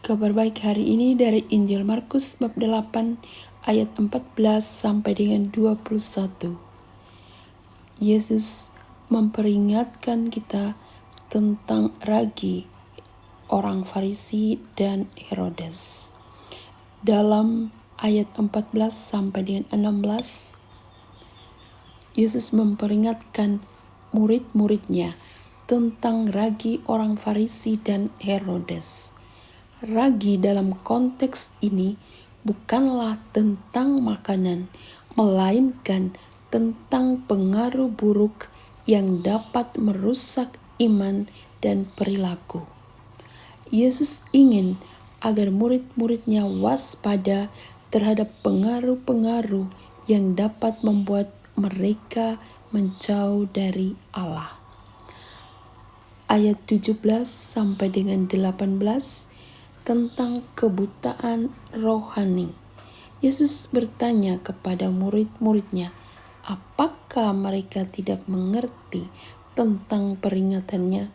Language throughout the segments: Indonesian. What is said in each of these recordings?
Kabar baik hari ini dari Injil Markus bab 8 ayat 14 sampai dengan 21. Yesus memperingatkan kita tentang ragi orang Farisi dan Herodes. Dalam ayat 14 sampai dengan 16, Yesus memperingatkan murid-muridnya tentang ragi orang Farisi dan Herodes. Ragi dalam konteks ini bukanlah tentang makanan, melainkan tentang pengaruh buruk yang dapat merusak iman dan perilaku. Yesus ingin agar murid-muridnya waspada terhadap pengaruh-pengaruh yang dapat membuat mereka menjauh dari Allah. Ayat 17 sampai dengan 18 tentang kebutaan rohani. Yesus bertanya kepada murid-muridnya, apakah mereka tidak mengerti tentang peringatannya?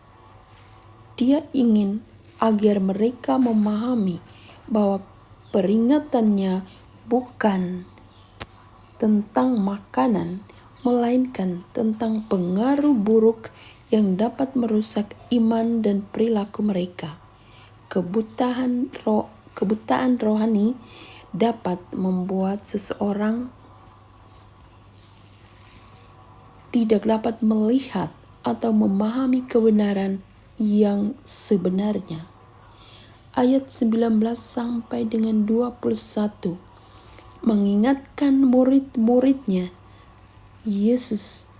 Dia ingin agar mereka memahami bahwa peringatannya bukan tentang makanan, melainkan tentang pengaruh buruk yang dapat merusak iman dan perilaku mereka. Kebutaan rohani dapat membuat seseorang tidak dapat melihat atau memahami kebenaran yang sebenarnya. Ayat 19 sampai dengan 21 mengingatkan murid-muridnya. Yesus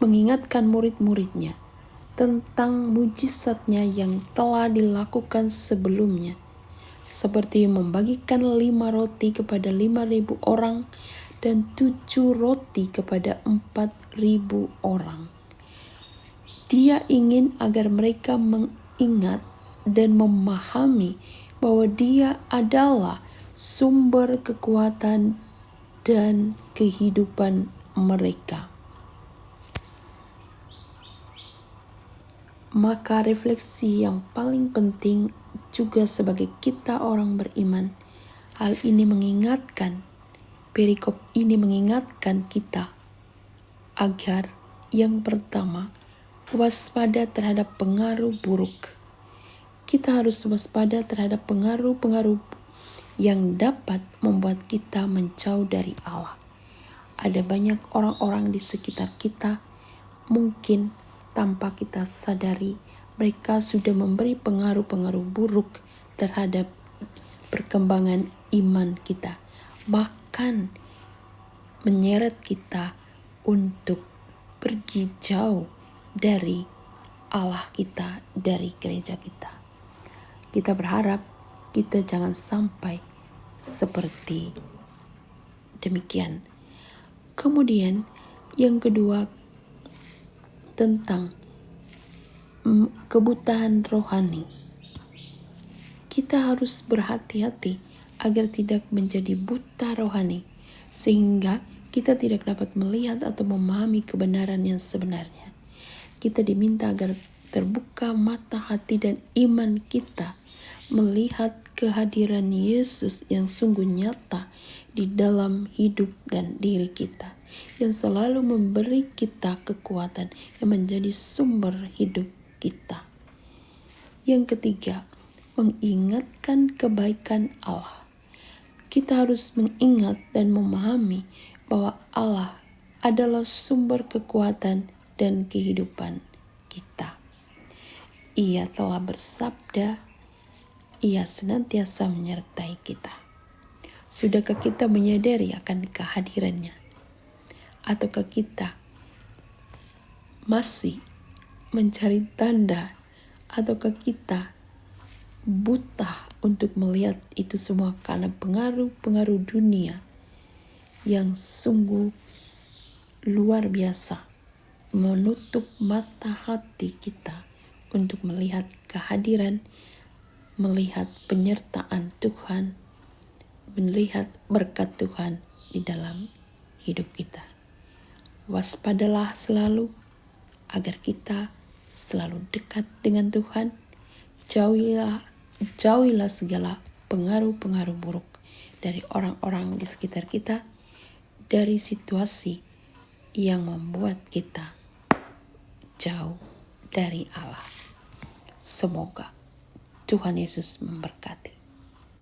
mengingatkan murid-muridnya tentang mujizatnya yang telah dilakukan sebelumnya, seperti membagikan 5 roti kepada 5.000 orang dan 7 roti kepada 4.000 orang. Dia ingin agar mereka mengingat dan memahami bahwa Dia adalah sumber kekuatan dan kehidupan mereka. Maka refleksi yang paling penting juga sebagai kita orang beriman, hal ini mengingatkan, perikop ini mengingatkan kita agar yang pertama, waspada terhadap pengaruh buruk. Kita harus waspada terhadap pengaruh-pengaruh yang dapat membuat kita menjauh dari Allah. Ada banyak orang-orang di sekitar kita, mungkin tanpa kita sadari, mereka sudah memberi pengaruh-pengaruh buruk terhadap perkembangan iman kita. Bahkan menyeret kita untuk pergi jauh dari Allah kita, dari gereja kita. Kita berharap kita jangan sampai seperti demikian. Kemudian yang kedua, tentang kebutaan rohani. Kita harus berhati-hati agar tidak menjadi buta rohani, sehingga kita tidak dapat melihat atau memahami kebenaran yang sebenarnya. Kita diminta agar terbuka mata hati dan iman kita melihat kehadiran Yesus yang sungguh nyata di dalam hidup dan diri kita, yang selalu memberi kita kekuatan yang menjadi sumber hidup kita. Yang ketiga, mengingatkan kebaikan Allah. Kita harus mengingat dan memahami bahwa Allah adalah sumber kekuatan dan kehidupan kita. Ia telah bersabda, Ia senantiasa menyertai kita. Sudahkah kita menyadari akan kehadirannya? Ataukah kita masih mencari tanda? Ataukah kita buta untuk melihat itu semua karena pengaruh-pengaruh dunia yang sungguh luar biasa, menutup mata hati kita untuk melihat kehadiran, melihat penyertaan Tuhan, melihat berkat Tuhan di dalam hidup kita. Waspadalah selalu agar kita selalu dekat dengan Tuhan, Jauhilah segala pengaruh-pengaruh buruk dari orang-orang di sekitar kita, dari situasi yang membuat kita jauh dari Allah. Semoga Tuhan Yesus memberkati.